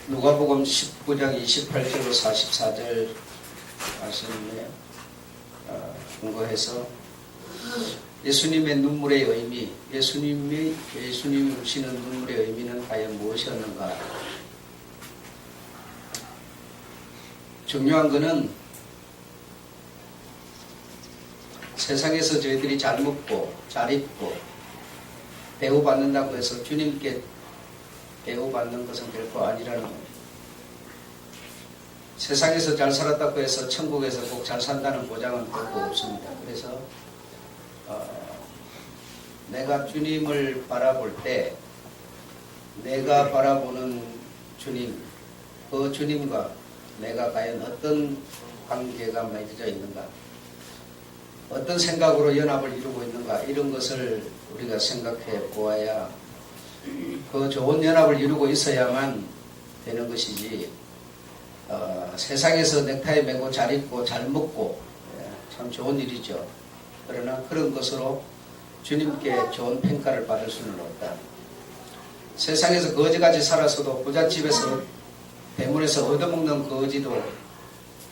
누가복음 19장 28절로 44절 말씀에 근거해서 예수님의 눈물의 의미, 예수님이 우시는 눈물의 의미는 과연 무엇이었는가? 중요한 것은 세상에서 저희들이 잘 먹고 잘 입고 대우받는다고 해서 주님께 대우받는 것은 결코 아니라는 겁니다. 세상에서 잘 살았다고 해서 천국에서 꼭 잘 산다는 보장은 결코 없습니다. 그래서 내가 주님을 바라볼 때 내가 바라보는 주님, 그 주님과 내가 과연 어떤 관계가 맺어져 있는가, 어떤 생각으로 연합을 이루고 있는가, 이런 것을 우리가 생각해 보아야 그 좋은 연합을 이루고 있어야만 되는 것이지, 세상에서 넥타이 매고 잘 입고 잘 먹고 참 좋은 일이죠. 그러나 그런 것으로 주님께 좋은 평가를 받을 수는 없다. 세상에서 거지같이 살았어도 부잣집에서 대문에서 얻어먹는 거지도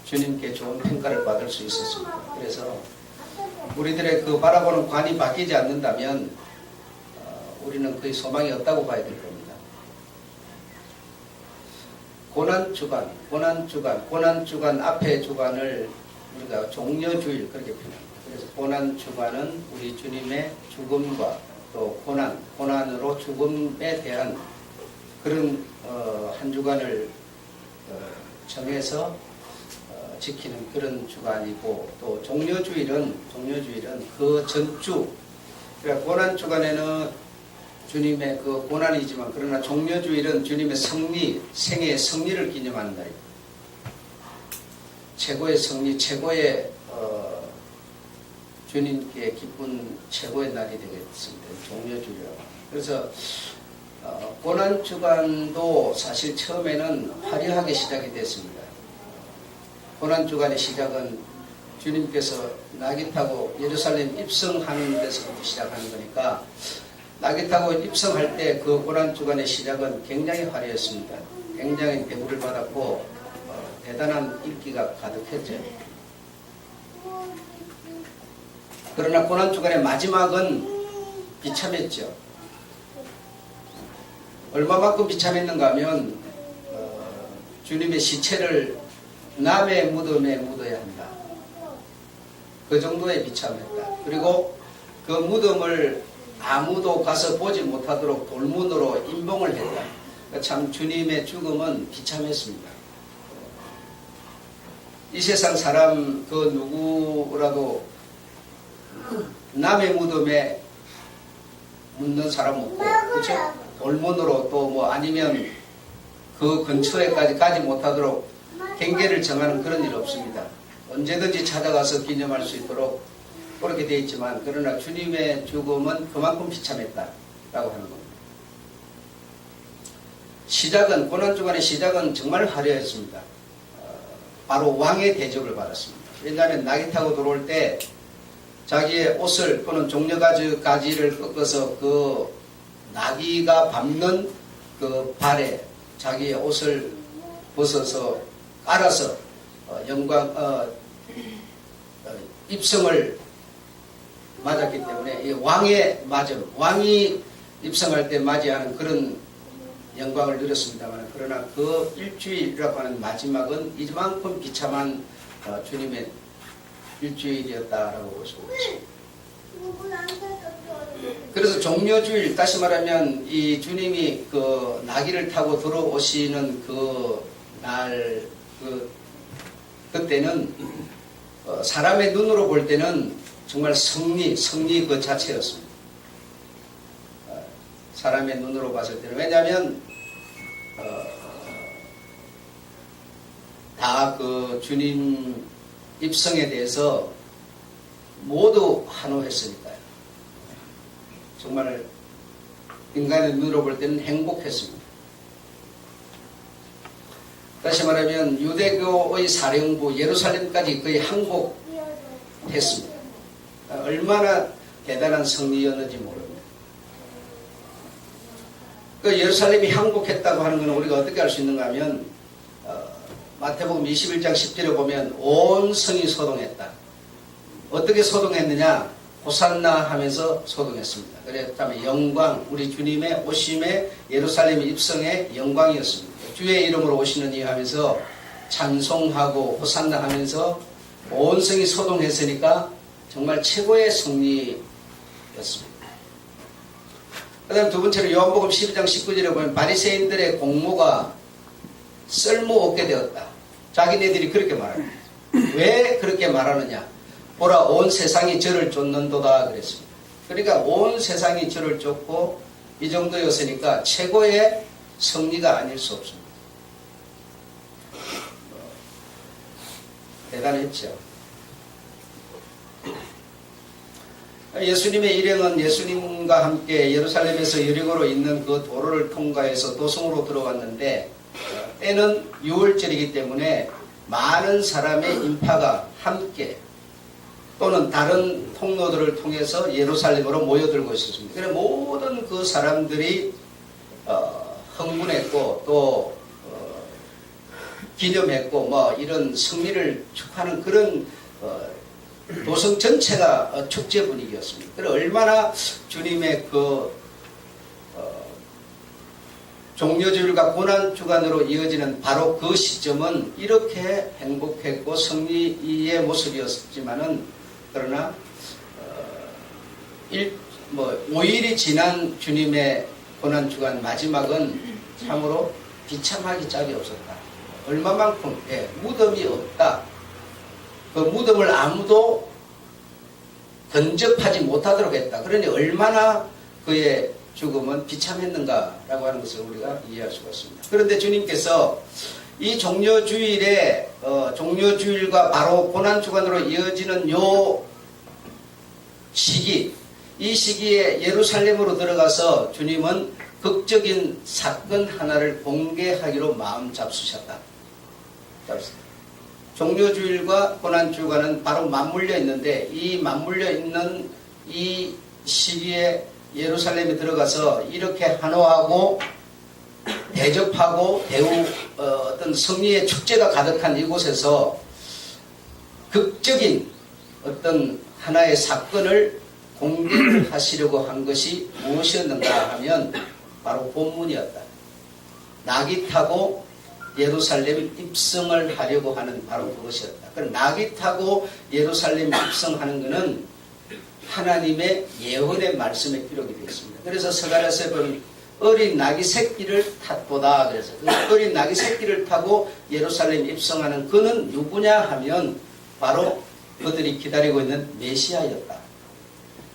주님께 좋은 평가를 받을 수 있었습니다. 그래서 우리들의 그 바라보는 관이 바뀌지 않는다면 우리는 거의 소망이 없다고 봐야 될 겁니다. 고난주간 앞에 주간을 우리가 종려주일 그렇게 표현합니다. 그래서 고난주간은 우리 주님의 죽음과 또 고난으로 죽음에 대한 그런 한 주간을 정해서 지키는 그런 주간이고, 또 종려주일은 그 전주, 그러니까 고난주간에는 주님의 그 고난이지만, 그러나 종려주일은 주님의 승리, 생애의 승리를 기념하는 날입니다. 최고의 승리, 최고의 주님께 기쁜 최고의 날이 되겠습니다. 종려주일이라고. 그래서 고난주간도 사실 처음에는 화려하게 시작이 됐습니다. 고난주간의 시작은 주님께서 나귀 타고 예루살렘 입성하는 데서부터 시작하는 거니까, 나귀 타고 입성할 때 그 고난주간의 시작은 굉장히 화려했습니다. 굉장히 대우를 받았고 대단한 인기가 가득했죠. 그러나 고난주간의 마지막은 비참했죠. 얼마만큼 비참했는가 하면 주님의 시체를 남의 무덤에 묻어야 한다. 그 정도의 비참했다. 그리고 그 무덤을 아무도 가서 보지 못하도록 돌문으로 임봉을 했다. 참 주님의 죽음은 비참했습니다. 이 세상 사람 그 누구라도 남의 무덤에 묻는 사람 없고, 그렇죠? 돌문으로 또 뭐 아니면 그 근처에까지 가지 못하도록 경계를 정하는 그런 일 없습니다. 언제든지 찾아가서 기념할 수 있도록 그렇게 되어 있지만, 그러나 주님의 죽음은 그만큼 비참했다라고 하는 겁니다. 시작은, 고난주간의 시작은 정말 화려했습니다. 바로 왕의 대접을 받았습니다. 왜냐하면 나귀 타고 들어올 때 자기의 옷을 또는 종려가지를 꺾어서 그 나귀가 밟는 그 발에 자기의 옷을 벗어서 깔아서 입성을 맞았기 때문에 이 왕의 맞음, 왕이 입성할 때 맞이하는 그런 영광을 누렸습니다만, 그러나 그 일주일이라고 하는 마지막은 이만큼 비참한 주님의 일주일이었다라고 볼 수 있습니다. 그래서 종려주일, 다시 말하면 이 주님이 그 나귀를 타고 들어오시는 그 날, 그때는 사람의 눈으로 볼 때는 정말 승리 그 자체였습니다. 사람의 눈으로 봤을 때는. 왜냐하면 다 그 주님 입성에 대해서 모두 환호했으니까요. 정말 인간의 눈으로 볼 때는 행복했습니다. 다시 말하면 유대교의 사령부 예루살렘까지 거의 항복했습니다. 얼마나 대단한 승리였는지 모릅니다. 그 예루살렘이 항복했다고 하는 것은 우리가 어떻게 알 수 있는가 하면 마태복음 21장 10절에 보면 온 성이 소동했다. 어떻게 소동했느냐? 호산나 하면서 소동했습니다. 그렇다면 영광, 우리 주님의 오심에 예루살렘 입성의 영광이었습니다. 주의 이름으로 오시는 이 하면서 찬송하고 호산나 하면서 온 성이 소동했으니까 정말 최고의 승리였습니다. 그 다음 두 번째로 요한복음 12장 19절에 보면 바리새인들의 공모가 쓸모없게 되었다. 자기네들이 그렇게 말합니다. 왜 그렇게 말하느냐? 보라, 온 세상이 저를 쫓는도다 그랬습니다. 그러니까 온 세상이 저를 쫓고 이 정도였으니까 최고의 승리가 아닐 수 없습니다. 대단했죠. 예수님의 일행은 예수님과 함께 예루살렘에서 여리고로 있는 그 도로를 통과해서 도성으로 들어왔는데 때는 6월절이기 때문에 많은 사람의 인파가 함께 또는 다른 통로들을 통해서 예루살렘으로 모여들고 있었습니다. 그래서 모든 그 사람들이 흥분했고 또 기념했고 뭐 이런 승리를 축하하는 그런 도성 전체가 축제 분위기였습니다. 그래서 얼마나 주님의 그 종려주일과 고난주간으로 이어지는 바로 그 시점은 이렇게 행복했고 승리의 모습이었지만은 그러나 5일이 지난 주님의 고난주간 마지막은 참으로 비참하기 짝이 없었다. 얼마만큼 무덤이 없다. 그 무덤을 아무도 근접하지 못하도록 했다. 그러니 얼마나 그의 죽음은 비참했는가라고 하는 것을 우리가 이해할 수가 있습니다. 그런데 주님께서 이 종려주일에 종려주일과 바로 고난주간으로 이어지는 요 시기, 이 시기에 예루살렘으로 들어가서 주님은 극적인 사건 하나를 공개하기로 마음 잡수셨다. 종려주일과 고난주간은 바로 맞물려 있는데 이 맞물려 있는 이 시기에 예루살렘에 들어가서 이렇게 환호하고 대접하고 어떤 승리의 축제가 가득한 이곳에서 극적인 어떤 하나의 사건을 공개하시려고 한 것이 무엇이었는가 하면 바로 본문이었다. 낙이 타고 예루살렘 입성을 하려고 하는 바로 그것이었다. 그럼 낙이 타고 예루살렘 입성하는 것은 하나님의 예언의 말씀에 기록이 되어 있습니다. 그래서 스가랴서에 보면 어린 낙이 새끼를 탔도다. 그래서 그 어린 낙이 새끼를 타고 예루살렘 입성하는 그는 누구냐 하면 바로 그들이 기다리고 있는 메시아였다.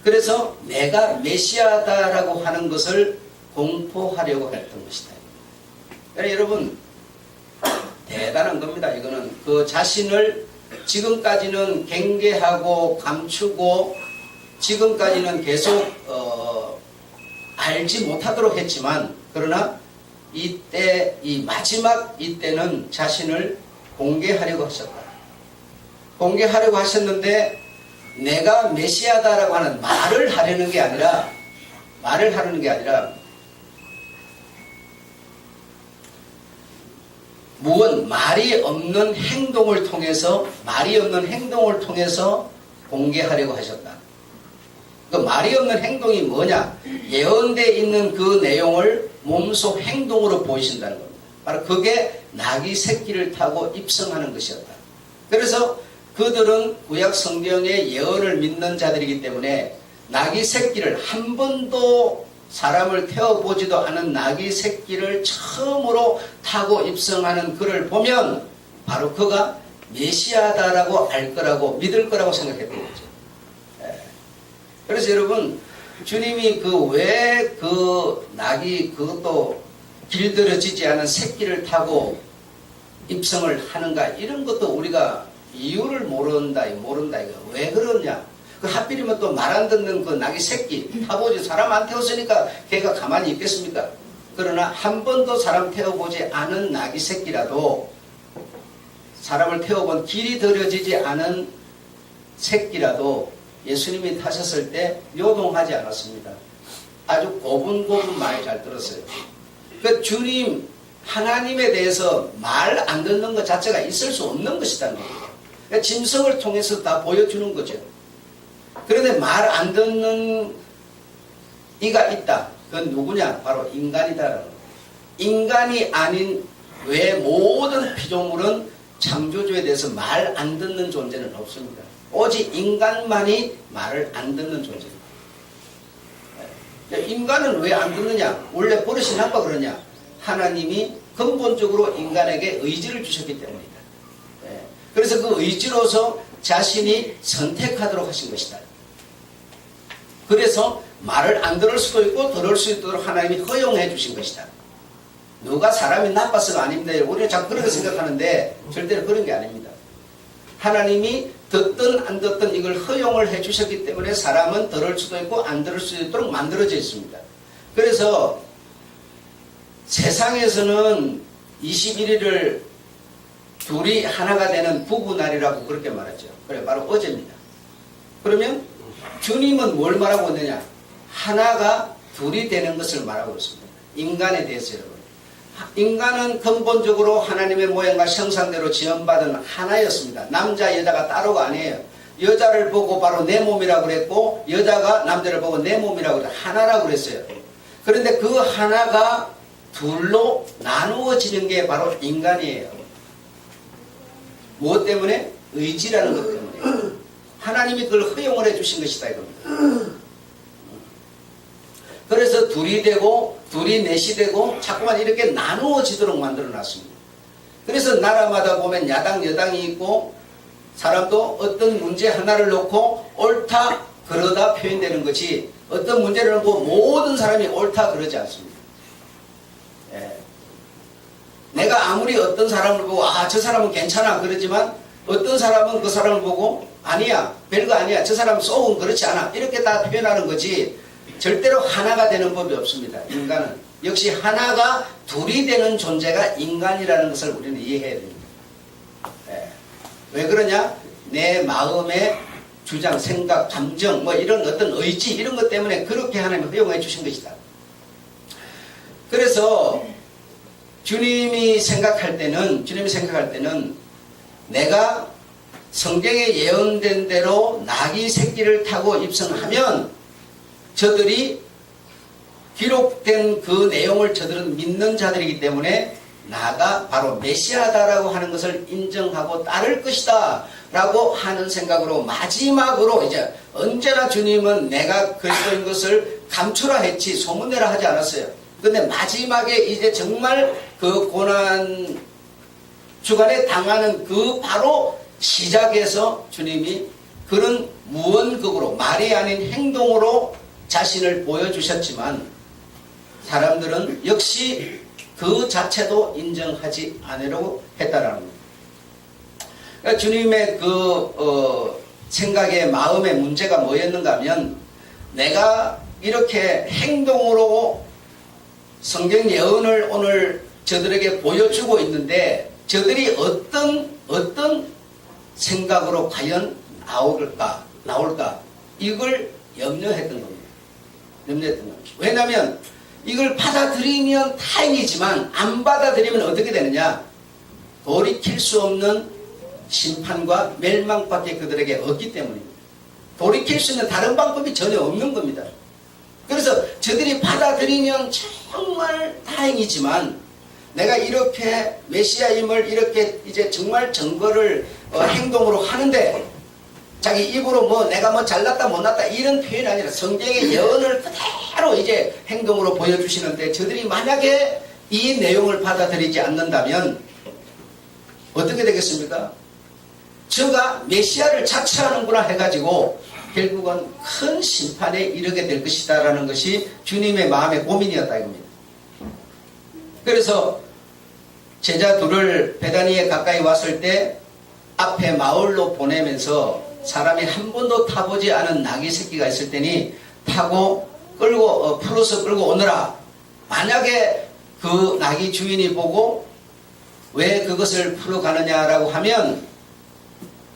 그래서 내가 메시아다라고 하는 것을 공포하려고 했던 것이다. 그러니까 여러분 대단한 겁니다. 이거는 그 자신을 지금까지는 경계하고 감추고 지금까지는 계속 알지 못하도록 했지만 그러나 이때 이 마지막 이때는 자신을 공개하려고 하셨다. 공개하려고 하셨는데 내가 메시아다라고 하는 말을 하려는 게 아니라 말이 없는 행동을 통해서 공개하려고 하셨다. 그 말이 없는 행동이 뭐냐? 예언되어 있는 그 내용을 몸소 행동으로 보이신다는 겁니다. 바로 그게 낙이 새끼를 타고 입성하는 것이었다. 그래서 그들은 구약 성경의 예언을 믿는 자들이기 때문에 낙이 새끼를 한 번도 사람을 태워보지도 않은 낙이 새끼를 처음으로 타고 입성하는 그를 보면 바로 그가 메시아다라고 알 거라고 믿을 거라고 생각했던 거죠. 그래서 여러분 주님이 왜 그 낙이 그것도 길들여지지 않은 새끼를 타고 입성을 하는가 이런 것도 우리가 이유를 모른다 이거 왜 그러냐? 그 하필이면 또 말 안 듣는 그 낙이 새끼 타보지 사람 안 태웠으니까 걔가 가만히 있겠습니까? 그러나 한 번도 사람 태워보지 않은 낙이 새끼라도 사람을 태워본 길이 들여지지 않은 새끼라도 예수님이 타셨을 때 요동하지 않았습니다. 아주 고분고분 많이 잘 들었어요. 그 주님 하나님에 대해서 말 안 듣는 것 자체가 있을 수 없는 것이라는 거예요. 그러니까 짐승을 통해서 다 보여주는 거죠. 그런데 말 안 듣는 이가 있다. 그건 누구냐? 바로 인간이다라는 거예요. 인간이 아닌 외 모든 피조물은 창조주에 대해서 말 안 듣는 존재는 없습니다. 오직 인간만이 말을 안 듣는 존재입니다. 인간은 왜 안 듣느냐? 원래 버릇이 나빠 그러냐? 하나님이 근본적으로 인간에게 의지를 주셨기 때문이다. 그래서 그 의지로서 자신이 선택하도록 하신 것이다. 그래서 말을 안 들을 수도 있고 들을 수 있도록 하나님이 허용해 주신 것이다. 누가 사람이 나빠서가 아닙니다. 우리는 자꾸 그렇게 생각하는데 절대로 그런 게 아닙니다. 하나님이 듣든 안 듣든 이걸 허용을 해 주셨기 때문에 사람은 들을 수도 있고 안 들을 수도 있도록 만들어져 있습니다. 그래서 세상에서는 21일을 둘이 하나가 되는 부부날이라고 그렇게 말하죠. 그래 바로 어제입니다. 그러면 주님은 뭘 말하고 있느냐? 하나가 둘이 되는 것을 말하고 있습니다. 인간에 대해서 여러분. 인간은 근본적으로 하나님의 모양과 형상대로 지음받은 하나였습니다. 남자 여자가 따로가 아니에요. 여자를 보고 바로 내 몸이라고 그랬고 여자가 남자를 보고 내 몸이라고 그랬어요. 하나라고 그랬어요. 그런데 그 하나가 둘로 나누어지는 게 바로 인간이에요. 무엇 때문에? 의지라는 것 때문에. 하나님이 그걸 허용을 해주신 것이다 이겁니다. 그래서 둘이 되고 둘이 넷이 되고 자꾸만 이렇게 나누어지도록 만들어놨습니다. 그래서 나라마다 보면 야당 여당이 있고 사람도 어떤 문제 하나를 놓고 옳다 그러다 표현되는 것이 어떤 문제를 놓고 모든 사람이 옳다 그러지 않습니다. 내가 아무리 어떤 사람을 보고 저 사람은 괜찮아 그러지만 어떤 사람은 그 사람을 보고 아니야 별거 아니야 저 사람 쏘은 그렇지 않아 이렇게 다 표현하는 거지 절대로 하나가 되는 법이 없습니다. 인간은 역시 하나가 둘이 되는 존재가 인간이라는 것을 우리는 이해해야 됩니다. 왜 그러냐? 내 마음의 주장, 생각, 감정 뭐 이런 어떤 의지 이런 것 때문에 그렇게 하나님이 허용해 주신 것이다. 그래서 주님이 생각할 때는 내가 성경에 예언된 대로 나귀 새끼를 타고 입성하면 저들이 기록된 그 내용을 저들은 믿는 자들이기 때문에 나가 바로 메시아다라고 하는 것을 인정하고 따를 것이다 라고 하는 생각으로 마지막으로 이제 언제나 주님은 내가 그리스도인 것을 감추라 했지 소문내라 하지 않았어요. 근데 마지막에 이제 정말 그 고난 주간에 당하는 그 바로 시작에서 주님이 그런 무언극으로 말이 아닌 행동으로 자신을 보여주셨지만 사람들은 역시 그 자체도 인정하지 않으려고 했다라는 겁니다. 그러니까 주님의 생각의 마음의 문제가 뭐였는가 하면 내가 이렇게 행동으로 성경 예언을 오늘 저들에게 보여주고 있는데 저들이 어떤 생각으로 과연 나올까 이걸 염려했던 겁니다. 왜냐하면 이걸 받아들이면 다행이지만 안 받아들이면 어떻게 되느냐? 돌이킬 수 없는 심판과 멸망밖에 그들에게 없기 때문입니다. 돌이킬 수 있는 다른 방법이 전혀 없는 겁니다. 그래서 저들이 받아들이면 정말 다행이지만 내가 이렇게 메시아임을 이렇게 이제 정말 증거를 행동으로 하는데 자기 입으로 내가 잘났다 못났다 이런 표현이 아니라 성경의 예언을 그대로 이제 행동으로 보여주시는데 저들이 만약에 이 내용을 받아들이지 않는다면 어떻게 되겠습니까? 저가 메시아를 자처하는구나 해가지고 결국은 큰 심판에 이르게 될 것이다 라는 것이 주님의 마음의 고민이었다 이겁니다. 그래서 제자 둘을 베다니에 가까이 왔을 때 앞에 마을로 보내면서 사람이 한 번도 타보지 않은 나귀 새끼가 있을 테니 타고 풀어서 끌고 오너라. 만약에 그 나귀 주인이 보고 왜 그것을 풀어가느냐라고 하면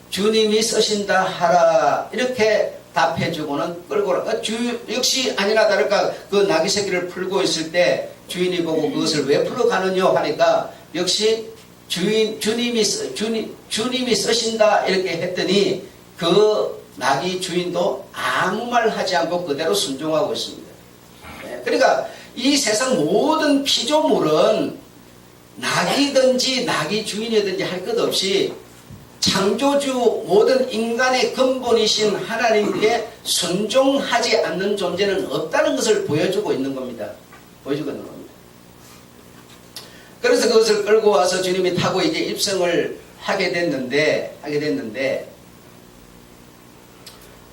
주님이 쓰신다 하라 이렇게 답해주고는 끌고 역시 아니나 다를까 그 나귀 새끼를 풀고 있을 때 주인이 보고 그것을 왜 풀어가느냐 하니까 역시 주님이 쓰신다 이렇게 했더니 그 낙이 주인도 아무 말 하지 않고 그대로 순종하고 있습니다. 그러니까 이 세상 모든 피조물은 낙이든지 낙이 주인이든지 할 것 없이 창조주 모든 인간의 근본이신 하나님께 순종하지 않는 존재는 없다는 것을 보여주고 있는 겁니다. 보여주고 있는 겁니다. 그래서 그것을 끌고 와서 주님이 타고 이제 입성을 하게 됐는데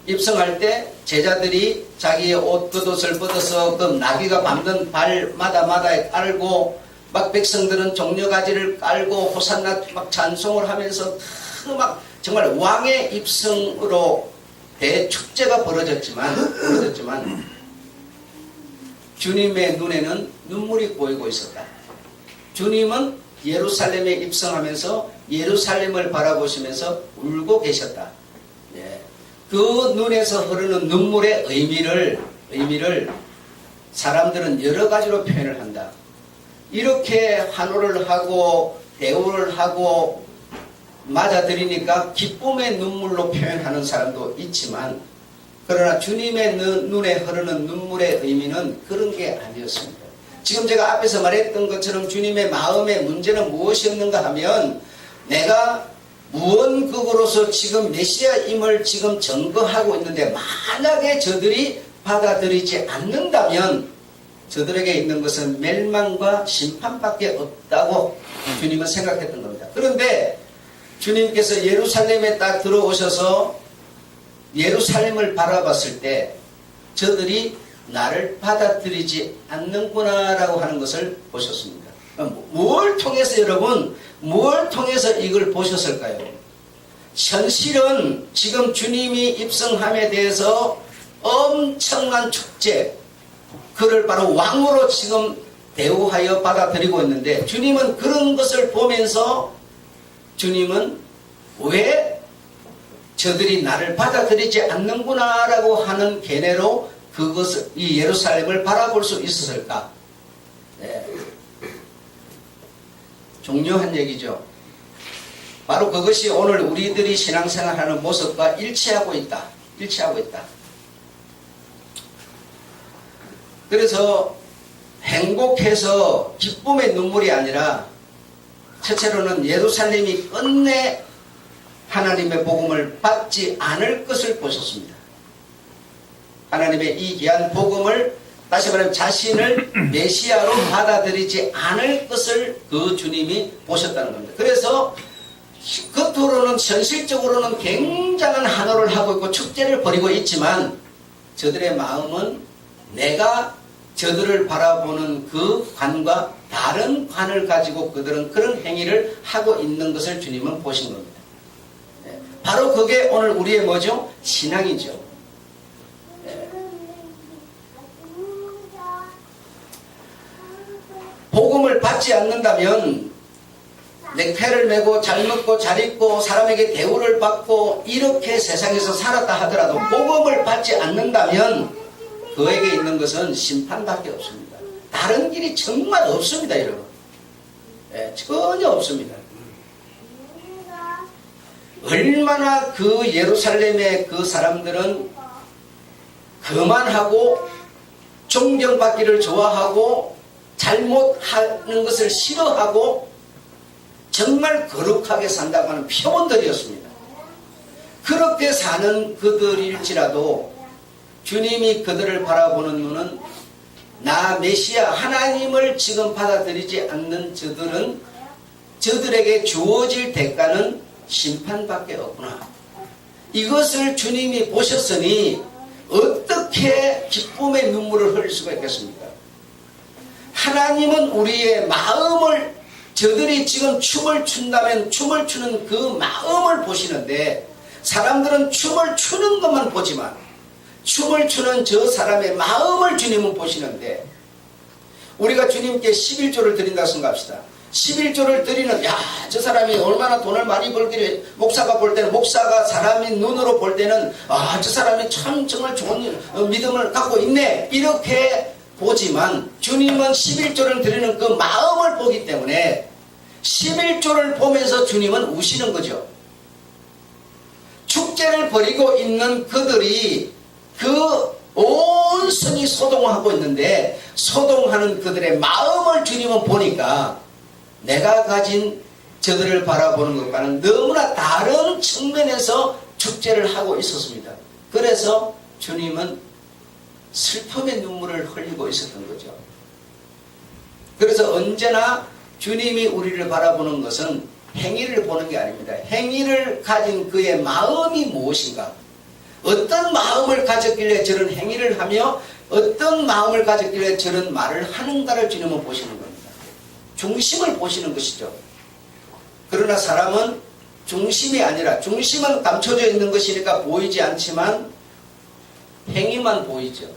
입성할 때 제자들이 자기의 옷 겉옷을 벗어서 그 나귀가 밟는 발마다마다에 깔고 막 백성들은 종려가지를 깔고 호산나 막 찬송을 하면서 막 정말 왕의 입성으로 대축제가 벌어졌지만 주님의 눈에는 눈물이 고이고 있었다. 주님은 예루살렘에 입성하면서 예루살렘을 바라보시면서 울고 계셨다. 그 눈에서 흐르는 눈물의 의미를 사람들은 여러 가지로 표현을 한다. 이렇게 환호를 하고 대우를 하고 맞아들이니까 기쁨의 눈물로 표현하는 사람도 있지만 그러나 주님의 눈에 흐르는 눈물의 의미는 그런 게 아니었습니다. 지금 제가 앞에서 말했던 것처럼 주님의 마음의 문제는 무엇이었는가 하면 내가 무언극으로서 지금 메시아임을 지금 증거하고 있는데 만약에 저들이 받아들이지 않는다면 저들에게 있는 것은 멸망과 심판밖에 없다고 주님은 생각했던 겁니다. 그런데 주님께서 예루살렘에 딱 들어오셔서 예루살렘을 바라봤을 때 저들이 나를 받아들이지 않는구나라고 하는 것을 보셨습니다. 뭘 통해서 여러분, 뭘 통해서 이걸 보셨을까요? 현실은 지금 주님이 입성함에 대해서 엄청난 축제, 그를 바로 왕으로 지금 대우하여 받아들이고 있는데 주님은 그런 것을 보면서 주님은 왜 저들이 나를 받아들이지 않는구나라고 하는 견해로 그것을 이 예루살렘을 바라볼 수 있었을까? 네. 중요한 얘기죠. 바로 그것이 오늘 우리들이 신앙생활하는 모습과 일치하고 있다. 그래서 행복해서 기쁨의 눈물이 아니라 첫째로는 예루살렘이 끝내 하나님의 복음을 받지 않을 것을 보셨습니다. 하나님의 이 귀한 복음을 다시 말하면 자신을 메시아로 받아들이지 않을 것을 그 주님이 보셨다는 겁니다. 그래서 겉으로는 현실적으로는 굉장한 환호를 하고 있고 축제를 벌이고 있지만 저들의 마음은 내가 저들을 바라보는 그 관과 다른 관을 가지고 그들은 그런 행위를 하고 있는 것을 주님은 보신 겁니다. 바로 그게 오늘 우리의 뭐죠? 신앙이죠. 복음을 받지 않는다면 넥타이를 메고 잘 먹고 잘 입고 사람에게 대우를 받고 이렇게 세상에서 살았다 하더라도 복음을 받지 않는다면 그에게 있는 것은 심판밖에 없습니다. 다른 길이 정말 없습니다, 여러분. 전혀 없습니다. 얼마나 그 예루살렘의 그 사람들은 거만하고 존경받기를 좋아하고 잘못하는 것을 싫어하고 정말 거룩하게 산다고 하는 표본들이었습니다. 그렇게 사는 그들일지라도 주님이 그들을 바라보는 눈은 나 메시아 하나님을 지금 받아들이지 않는 저들은 저들에게 주어질 대가는 심판밖에 없구나. 이것을 주님이 보셨으니 어떻게 기쁨의 눈물을 흘릴 수가 있겠습니까? 하나님은 우리의 마음을 저들이 지금 춤을 춘다면 춤을 추는 그 마음을 보시는데 사람들은 춤을 추는 것만 보지만 춤을 추는 저 사람의 마음을 주님은 보시는데 우리가 주님께 11조를 드린다 생각합시다. 11조를 드리는 저 사람이 얼마나 돈을 많이 벌기를 목사가 볼 때는 목사가 사람의 눈으로 볼 때는 저 사람이 참 정말 좋은 믿음을 갖고 있네 이렇게 보지만 주님은 11조를 드리는 그 마음을 보기 때문에 11조를 보면서 주님은 우시는 거죠. 축제를 벌이고 있는 그들이 그 온 성이 소동하고 있는데 소동하는 그들의 마음을 주님은 보니까 내가 가진 저들을 바라보는 것과는 너무나 다른 측면에서 축제를 하고 있었습니다. 그래서 주님은 슬픔의 눈물을 흘리고 있었던 거죠. 그래서 언제나 주님이 우리를 바라보는 것은 행위를 보는 게 아닙니다. 행위를 가진 그의 마음이 무엇인가, 어떤 마음을 가졌길래 저런 행위를 하며 어떤 마음을 가졌길래 저런 말을 하는가를 주님은 보시는 겁니다. 중심을 보시는 것이죠. 그러나 사람은 중심이 아니라, 중심은 감춰져 있는 것이니까 보이지 않지만 행위만 보이죠.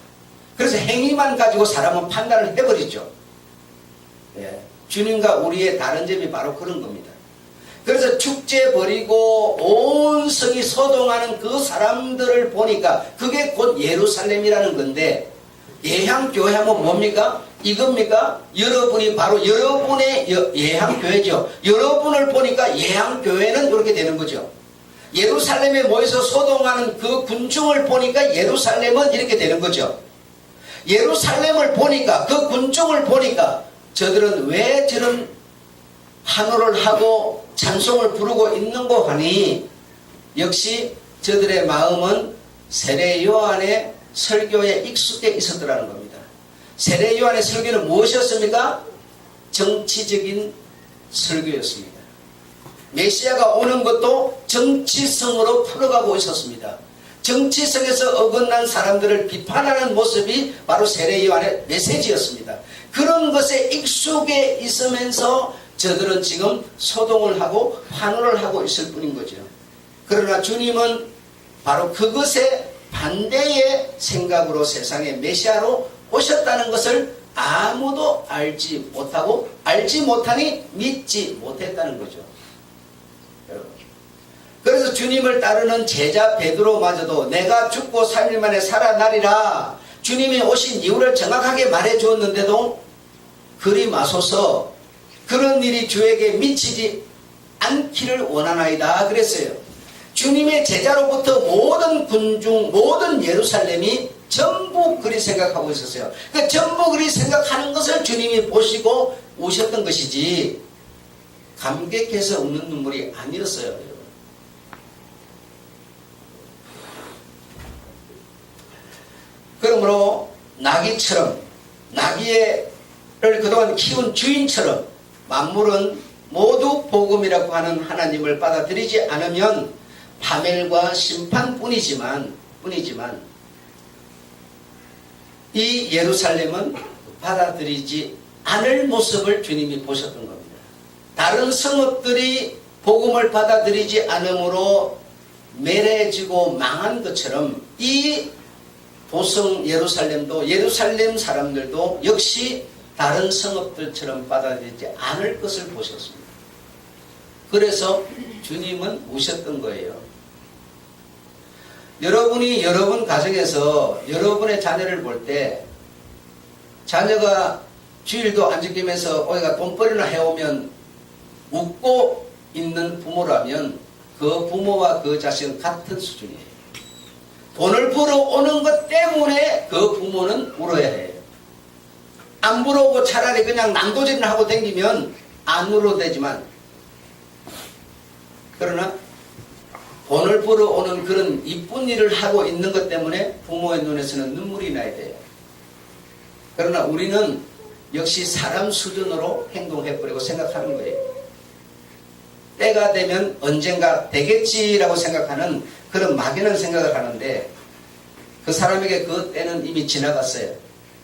그래서 행위만 가지고 사람은 판단을 해버리죠. 예, 주님과 우리의 다른 점이 바로 그런 겁니다. 그래서 축제 벌이고 온 성이 소동하는 그 사람들을 보니까 그게 곧 예루살렘이라는 건데, 예향교회 하면 뭡니까? 이겁니까? 여러분이 바로 여러분의 예향교회죠. 여러분을 보니까 예향교회는 이렇게 되는 거죠. 예루살렘에 모여서 소동하는 그 군중을 보니까 예루살렘은 이렇게 되는 거죠. 예루살렘을 보니까, 그 군중을 보니까 저들은 왜 저런 환호를 하고 찬송을 부르고 있는고 하니, 역시 저들의 마음은 세례 요한의 설교에 익숙해 있었더라는 겁니다. 세례 요한의 설교는 무엇이었습니까? 정치적인 설교였습니다. 메시아가 오는 것도 정치성으로 풀어가고 있었습니다. 정치성에서 어긋난 사람들을 비판하는 모습이 바로 세례 요한의 메시지였습니다. 그런 것에 익숙해 있으면서 저들은 지금 소동을 하고 환호를 하고 있을 뿐인 거죠. 그러나 주님은 바로 그것에 반대의 생각으로 세상에 메시아로 오셨다는 것을 아무도 알지 못하고, 알지 못하니 믿지 못했다는 거죠. 여러분, 그래서 주님을 따르는 제자 베드로마저도 내가 죽고 3일 만에 살아나리라 주님이 오신 이유를 정확하게 말해 주었는데도 그리 마소서 그런 일이 주에게 미치지 않기를 원하나이다 그랬어요. 주님의 제자로부터 모든 군중, 모든 예루살렘이 전부 그리 생각하고 있었어요. 그러니까 전부 그리 생각하는 것을 주님이 보시고 우셨던 것이지 감격해서 우는 눈물이 아니었어요. 여러분. 그러므로 나귀처럼, 나귀를 그동안 키운 주인처럼 만물은 모두 복음이라고 하는 하나님을 받아들이지 않으면 파멸과 심판뿐이지만 이 예루살렘은 받아들이지 않을 모습을 주님이 보셨던 겁니다. 다른 성읍들이 복음을 받아들이지 않으므로 매래지고 망한 것처럼 이 도성 예루살렘도, 예루살렘 사람들도 역시 다른 성읍들처럼 받아들이지 않을 것을 보셨습니다. 그래서 주님은 우셨던 거예요. 여러분이 여러분 가정에서 여러분의 자녀를 볼 때, 자녀가 주일도 안 지키면서 어디가 돈벌이나 해오면 웃고 있는 부모라면 그 부모와 그 자식은 같은 수준이에요. 돈을 벌어오는 것 때문에 그 부모는 울어야 해요. 안 부러우고 차라리 그냥 난도질을 하고 다니면 안 울어도 되지만, 그러나 돈을 벌어오는 그런 이쁜 일을 하고 있는 것 때문에 부모의 눈에서는 눈물이 나야 돼요. 그러나 우리는 역시 사람 수준으로 행동해버리고 생각하는 거예요. 때가 되면 언젠가 되겠지라고 생각하는 그런 막연한 생각을 하는데, 그 사람에게 그 때는 이미 지나갔어요.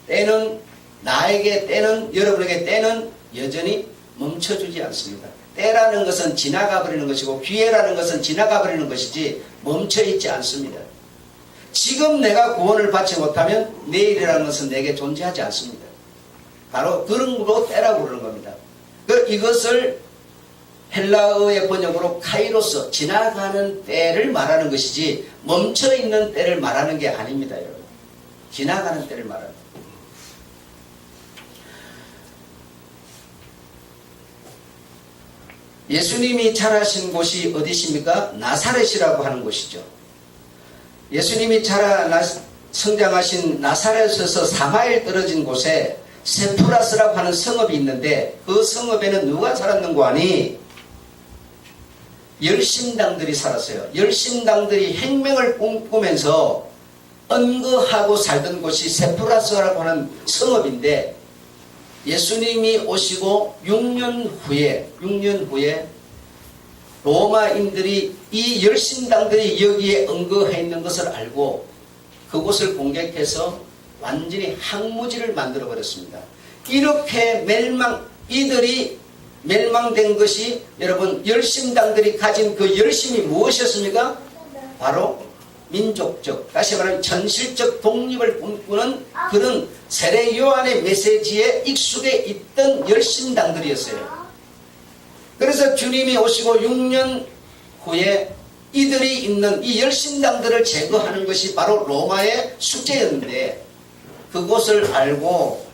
때는, 나에게 때는, 여러분에게 때는 여전히 멈춰주지 않습니다. 때라는 것은 지나가 버리는 것이고 기회라는 것은 지나가 버리는 것이지 멈춰있지 않습니다. 지금 내가 구원을 받지 못하면 내일이라는 것은 내게 존재하지 않습니다. 바로 그런 거로 때라고 그러는 겁니다. 이것을 헬라어의 번역으로 카이로스, 지나가는 때를 말하는 것이지 멈춰있는 때를 말하는 게 아닙니다. 여러분. 지나가는 때를 말하는 거예요. 예수님이 자라신 곳이 어디십니까? 나사렛이라고 하는 곳이죠. 예수님이 성장하신 나사렛에서 4마일 떨어진 곳에 세프라스라고 하는 성읍이 있는데 그 성읍에는 누가 살았는고 하니 열심당들이 살았어요. 열심당들이 행명을 꿈꾸면서 언거하고 살던 곳이 세프라스라고 하는 성읍인데 예수님이 오시고 6년 후에 로마인들이 이 열심당들이 여기에 언거해 있는 것을 알고 그곳을 공격해서 완전히 항무지를 만들어 버렸습니다. 이렇게 이들이 멸망된 것이 여러분 열심당들이 가진 그 열심이 무엇이었습니까? 바로 민족적, 다시 말하면 전실적 독립을 꿈꾸는 그런 세례 요한의 메시지에 익숙해 있던 열심당들이었어요. 그래서 주님이 오시고 6년 후에 이들이 있는 이 열심당들을 제거하는 것이 바로 로마의 숙제였는데 그것을 알고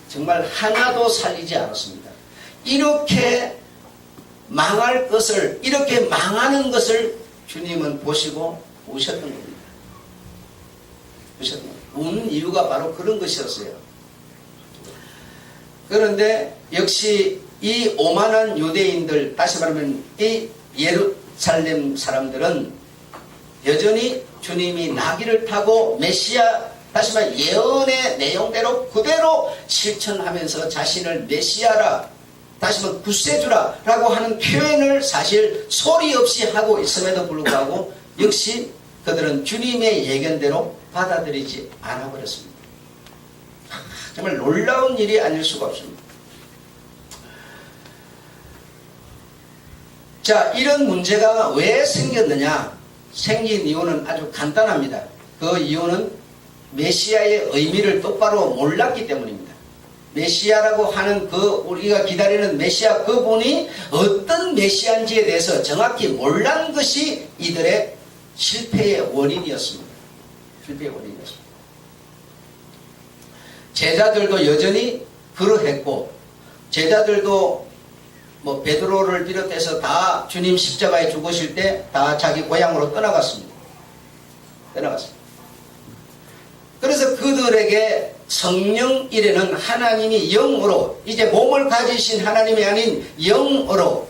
정말 하나도 살리지 않았습니다. 이렇게 망할 것을, 이렇게 망하는 것을 주님은 보시고 우셨던 겁니다. 우는 이유가 바로 그런 것이었어요. 그런데 역시 이 오만한 유대인들, 다시 말하면 이 예루살렘 사람들은 여전히 주님이 나귀를 타고 메시아, 다시 말해 예언의 내용대로 그대로 실천하면서 자신을 메시아라, 다시 말해 구세주라 라고 하는 표현을 사실 소리 없이 하고 있음에도 불구하고 역시 그들은 주님의 예견대로 받아들이지 않아 버렸습니다. 정말 놀라운 일이 아닐 수가 없습니다. 자, 이런 문제가 왜 생겼느냐? 생긴 이유는 아주 간단합니다. 그 이유는 메시아의 의미를 똑바로 몰랐기 때문입니다. 메시아라고 하는 우리가 기다리는 메시아 그분이 어떤 메시아인지에 대해서 정확히 몰란 것이 이들의 실패의 원인이었습니다. 제자들도 여전히 그러했고, 제자들도 베드로를 비롯해서 다 주님 십자가에 죽으실 때 다 자기 고향으로 떠나갔습니다. 그래서 그들에게 성령이라는 하나님이 영으로, 이제 몸을 가지신 하나님이 아닌 영으로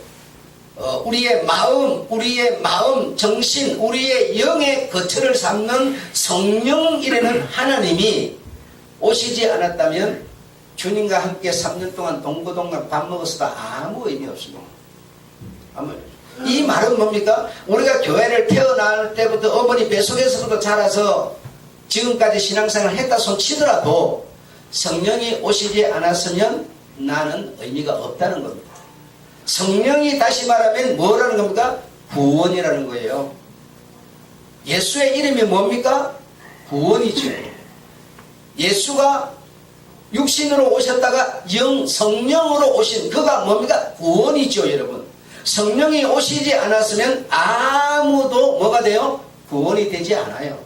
우리의 마음, 정신, 우리의 영의 거처를 삼는 성령이라는 하나님이 오시지 않았다면 주님과 함께 3년 동안 동고동락 밥 먹었어도 아무 의미 없습니다. 이 말은 뭡니까? 우리가 교회를 태어날 때부터 어머니 뱃속에서부터 자라서 지금까지 신앙생활을 했다 손 치더라도 성령이 오시지 않았으면 나는 의미가 없다는 겁니다. 성령이 다시 말하면 뭐라는 겁니까? 구원이라는 거예요. 예수의 이름이 뭡니까? 구원이죠. 예수가 육신으로 오셨다가 성령으로 오신 그가 뭡니까? 구원이죠, 여러분. 성령이 오시지 않았으면 아무도 뭐가 돼요? 구원이 되지 않아요.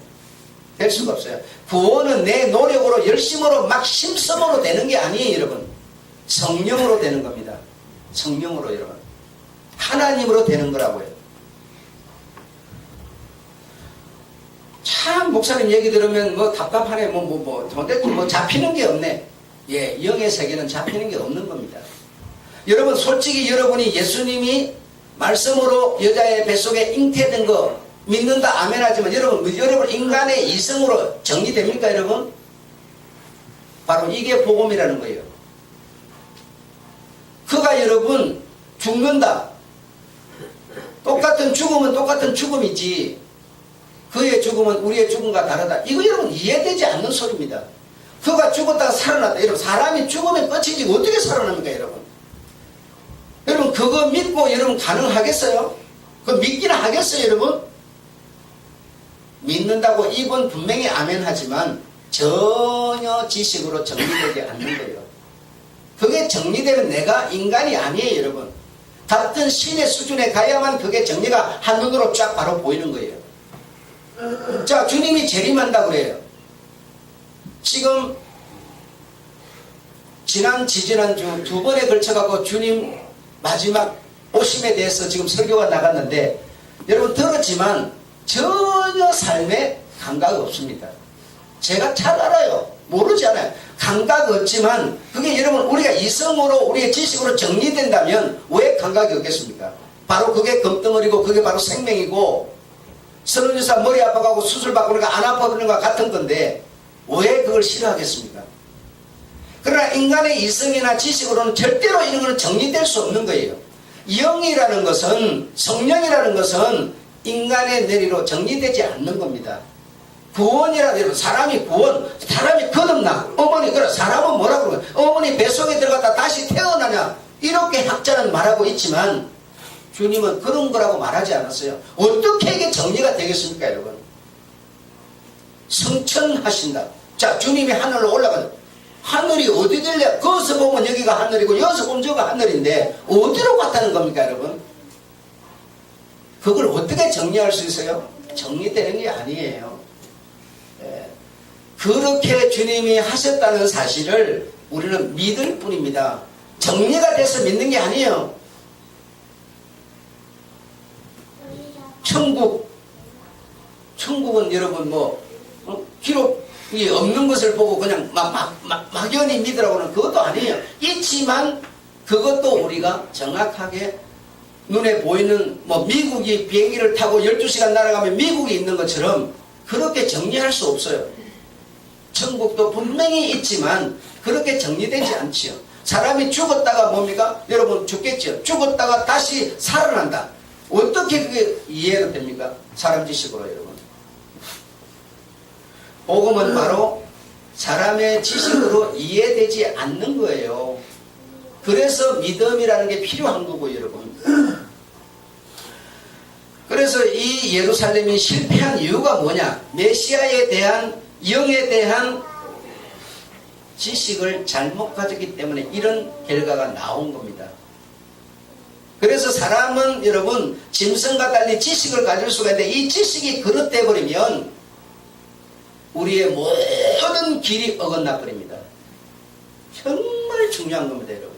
될 수가 없어요. 구원은 내 노력으로 열심으로 막 힘써으로 되는 게 아니에요, 여러분. 성령으로 되는 겁니다. 성령으로, 여러분. 하나님으로 되는 거라고요. 참 목사님 얘기 들으면 답답하네. 도대체 잡히는 게 없네. 예, 영의 세계는 잡히는 게 없는 겁니다. 여러분, 솔직히 여러분이 예수님이 말씀으로 여자의 뱃속에 잉태된 거 믿는다 아멘 하지만 여러분 인간의 이성으로 정리됩니까, 여러분? 바로 이게 복음이라는 거예요. 그가 여러분 죽는다. 똑같은 죽음은 똑같은 죽음이지 그의 죽음은 우리의 죽음과 다르다. 이거 여러분 이해되지 않는 소리입니다. 그가 죽었다가 살아났다. 여러분 사람이 죽으면 끝이지 어떻게 살아납니까, 여러분? 여러분 그거 믿고 여러분 가능하겠어요? 그거 믿기는 하겠어요, 여러분? 믿는다고 입은 분명히 아멘 하지만 전혀 지식으로 정리되지 않는 거예요. 그게 정리되면 내가 인간이 아니에요, 여러분. 같은 신의 수준에 가야만 그게 정리가 한눈으로 쫙 바로 보이는 거예요. 자, 주님이 재림한다고 그래요. 지금 지난주 두 번에 걸쳐갖고 주님 마지막 오심에 대해서 지금 설교가 나갔는데 여러분 들었지만 전혀 삶에 감각이 없습니다. 제가 잘 알아요. 모르지 않아요. 감각 없지만 그게 여러분 우리가 이성으로 우리의 지식으로 정리된다면 왜 감각이 없겠습니까? 바로 그게 금덩어리고 그게 바로 생명이고 선운유사 머리 아파가고 수술 받고 그러니까 안 아파보는 것과 같은 건데 왜 그걸 싫어하겠습니까? 그러나 인간의 이성이나 지식으로는 절대로 이런 것은 정리될 수 없는 거예요. 영이라는 것은 성령이라는 것은 인간의 내리로 정리되지 않는 겁니다. 구원이라도 여러분 사람이 사람이 거듭나 어머니 그래 사람은 뭐라고 그러냐 어머니 뱃속에 들어갔다 다시 태어나냐 이렇게 학자는 말하고 있지만 주님은 그런 거라고 말하지 않았어요. 어떻게 이게 정리가 되겠습니까 여러분? 성천하신다. 자 주님이 하늘로 올라가는 하늘이 어디길래 거기서 보면 여기가 하늘이고 여기서 보면 저기가 하늘인데 어디로 갔다는 겁니까 여러분? 그걸 어떻게 정리할 수 있어요? 정리되는 게 아니에요. 그렇게 주님이 하셨다는 사실을 우리는 믿을 뿐입니다. 정리가 돼서 믿는 게 아니에요. 천국은 여러분 기록이 없는 것을 보고 그냥 막연히 믿으라고는 그것도 아니에요. 있지만 그것도 우리가 정확하게 눈에 보이는 미국이 비행기를 타고 12시간 날아가면 미국이 있는 것처럼 그렇게 정리할 수 없어요. 천국도 분명히 있지만 그렇게 정리되지 않지요. 사람이 죽었다가 뭡니까? 여러분 죽겠죠. 죽었다가 다시 살아난다. 어떻게 그게 이해가 됩니까? 사람 지식으로 여러분. 복음은 바로 사람의 지식으로 이해되지 않는 거예요. 그래서 믿음이라는 게 필요한 거고 여러분. 그래서 이 예루살렘이 실패한 이유가 뭐냐? 메시아에 대한 영에 대한 지식을 잘못 가졌기 때문에 이런 결과가 나온 겁니다. 그래서 사람은 여러분 짐승과 달리 지식을 가질 수가 있는데 이 지식이 그릇돼 버리면 우리의 모든 길이 어긋나 버립니다. 정말 중요한 겁니다 여러분.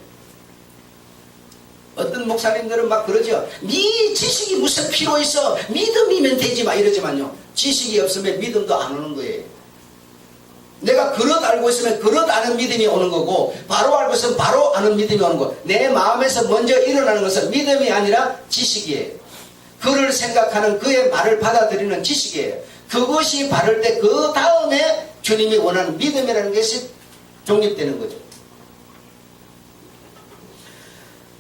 어떤 목사님들은 막 그러죠. 네 지식이 무슨 필요 있어 믿음이면 되지 마 이러지만요 지식이 없으면 믿음도 안 오는 거예요. 내가 그릇 알고 있으면 그릇 아는 믿음이 오는 거고 바로 알고 있으면 바로 아는 믿음이 오는 거. 내 마음에서 먼저 일어나는 것은 믿음이 아니라 지식이에요. 그를 생각하는 그의 말을 받아들이는 지식이에요. 그것이 바를 때 그 다음에 주님이 원하는 믿음이라는 것이 독립되는 거죠.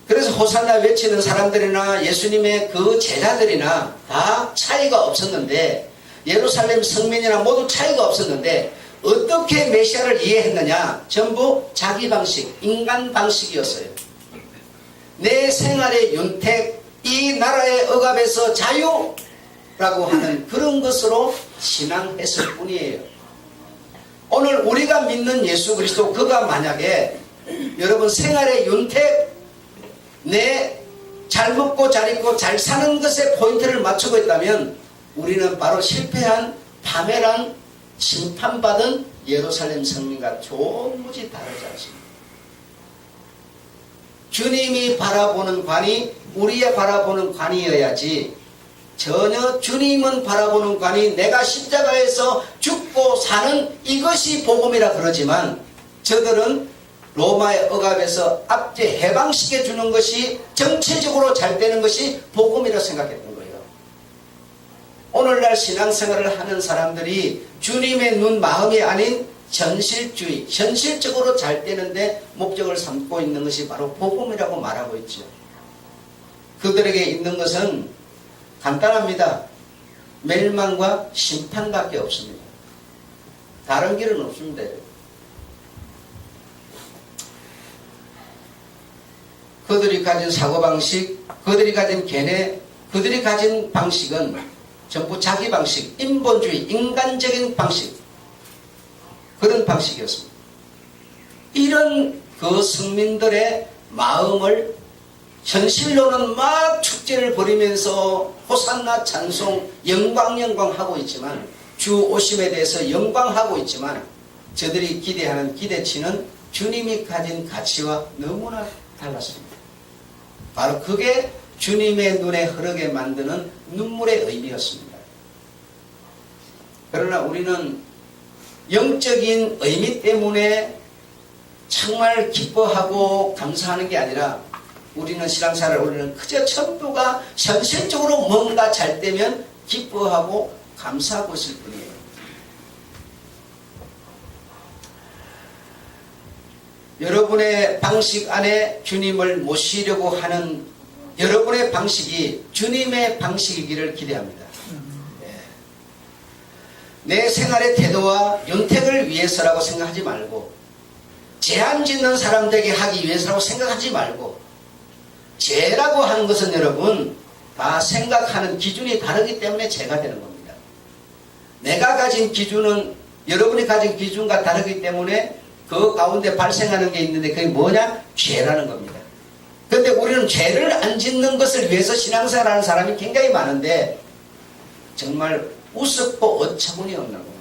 그래서 호산나 외치는 사람들이나 예수님의 그 제자들이나 다 차이가 없었는데 예루살렘 성민이나 모두 차이가 없었는데 어떻게 메시아를 이해했느냐? 전부 자기 방식, 인간 방식이었어요. 내 생활의 윤택, 이 나라의 억압에서 자유라고 하는 그런 것으로 신앙했을 뿐이에요. 오늘 우리가 믿는 예수 그리스도 그가 만약에 여러분 생활의 윤택, 내 잘 먹고 잘 입고 잘 사는 것에 포인트를 맞추고 있다면 우리는 바로 실패한 파멸한 심판받은 예루살렘 성민과 조무지 다르지 않습니다. 주님이 바라보는 관이 우리의 바라보는 관이어야지 전혀 주님은 바라보는 관이 내가 십자가에서 죽고 사는 이것이 복음이라 그러지만 저들은 로마의 억압에서 압제 해방시켜 주는 것이 정체적으로 잘 되는 것이 복음이라 생각했던 거예요. 오늘날 신앙생활을 하는 사람들이 주님의 눈 마음이 아닌 현실주의, 현실적으로 잘 되는데 목적을 삼고 있는 것이 바로 복음이라고 말하고 있죠. 그들에게 있는 것은 간단합니다. 멸망과 심판밖에 없습니다. 다른 길은 없습니다. 그들이 가진 사고방식, 그들이 가진 견해, 그들이 가진 방식은 전부 자기 방식, 인본주의, 인간적인 방식, 그런 방식이었습니다. 이런 그 성민들의 마음을 현실로는 막 축제를 벌이면서 호산나 찬송, 영광 하고 있지만 주 오심에 대해서 영광하고 있지만 저들이 기대하는 기대치는 주님이 가진 가치와 너무나 달랐습니다. 바로 그게 주님의 눈에 흐르게 만드는 눈물의 의미였습니다. 그러나 우리는 영적인 의미 때문에 정말 기뻐하고 감사하는 게 아니라 우리는 신앙생활을 우리는 그저 전부가 현실적으로 뭔가 잘 되면 기뻐하고 감사하고 있을 뿐이에요. 여러분의 방식 안에 주님을 모시려고 하는 여러분의 방식이 주님의 방식이기를 기대합니다. 내 생활의 태도와 윤택을 위해서라고 생각하지 말고, 제한 짓는 사람들에게 하기 위해서라고 생각하지 말고, 죄라고 하는 것은 여러분 다 생각하는 기준이 다르기 때문에 죄가 되는 겁니다. 내가 가진 기준은 여러분이 가진 기준과 다르기 때문에 그 가운데 발생하는 게 있는데 그게 뭐냐? 죄라는 겁니다. 그런데 우리는 죄를 안 짓는 것을 위해서 신앙생활하는 사람이 굉장히 많은데 정말 우습고 어처구니 없는 겁니다.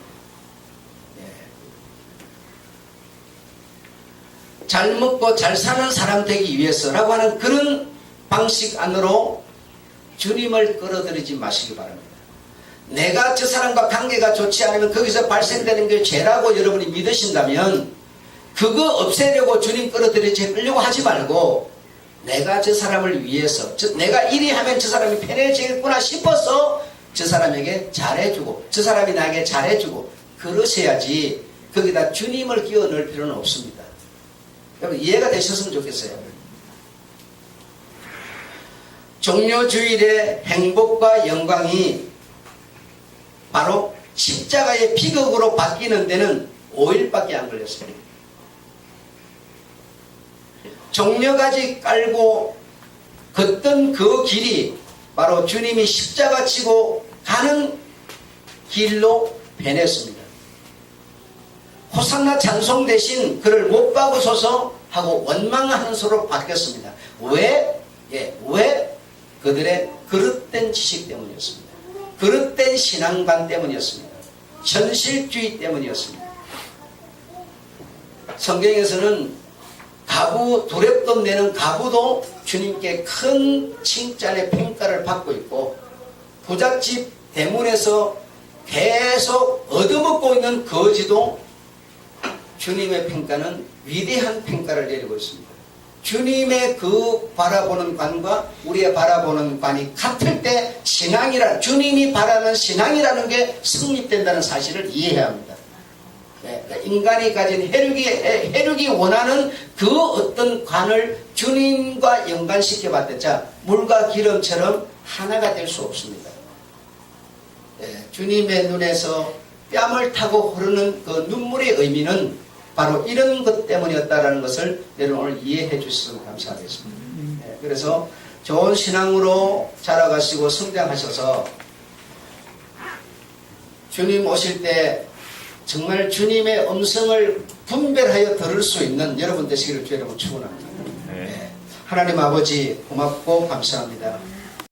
잘 먹고 잘 사는 사람 되기 위해서라고 하는 그런 방식 안으로 주님을 끌어들이지 마시기 바랍니다. 내가 저 사람과 관계가 좋지 않으면 거기서 발생되는 게 죄라고 여러분이 믿으신다면 그거 없애려고 주님 끌어들이려고 하지 말고, 내가 저 사람을 위해서, 내가 이리 하면 저 사람이 편해지겠구나 싶어서 저 사람에게 잘해주고, 저 사람이 나에게 잘해주고 그러셔야지 거기다 주님을 끼워 넣을 필요는 없습니다. 여러분 이해가 되셨으면 좋겠어요. 종료주일의 행복과 영광이 바로 십자가의 비극으로 바뀌는 데는 5일밖에 안 걸렸습니다. 종려가지 깔고 걷던 그 길이 바로 주님이 십자가 치고 가는 길로 변했습니다. 호산나 찬송 대신 그를 못 박으소서 하고 원망하는 소로 바뀌었습니다. 왜? 왜? 그들의 그릇된 지식 때문이었습니다. 그릇된 신앙관 때문이었습니다. 현실주의 때문이었습니다. 성경에서는 가부, 두렵돈 내는 가부도 주님께 큰 칭찬의 평가를 받고 있고, 부잣집 대문에서 계속 얻어먹고 있는 거지도 주님의 평가는 위대한 평가를 내리고 있습니다. 주님의 그 바라보는 관과 우리의 바라보는 관이 같을 때 주님이 바라는 신앙이라는 게 성립된다는 사실을 이해해야 합니다. 인간이 가진 혈육이 원하는 그 어떤 관을 주님과 연관시켜 봤자 물과 기름처럼 하나가 될 수 없습니다. 주님의 눈에서 뺨을 타고 흐르는 그 눈물의 의미는 바로 이런 것 때문이었다는 것을 여러분 오늘 이해해 주셨으면 감사하겠습니다. 그래서 좋은 신앙으로 자라가시고 성장하셔서 주님 오실 때 정말 주님의 음성을 분별하여 들을 수 있는 여러분 되시기를 주의 이름으로 축원합니다. 하나님 아버지 고맙고 감사합니다.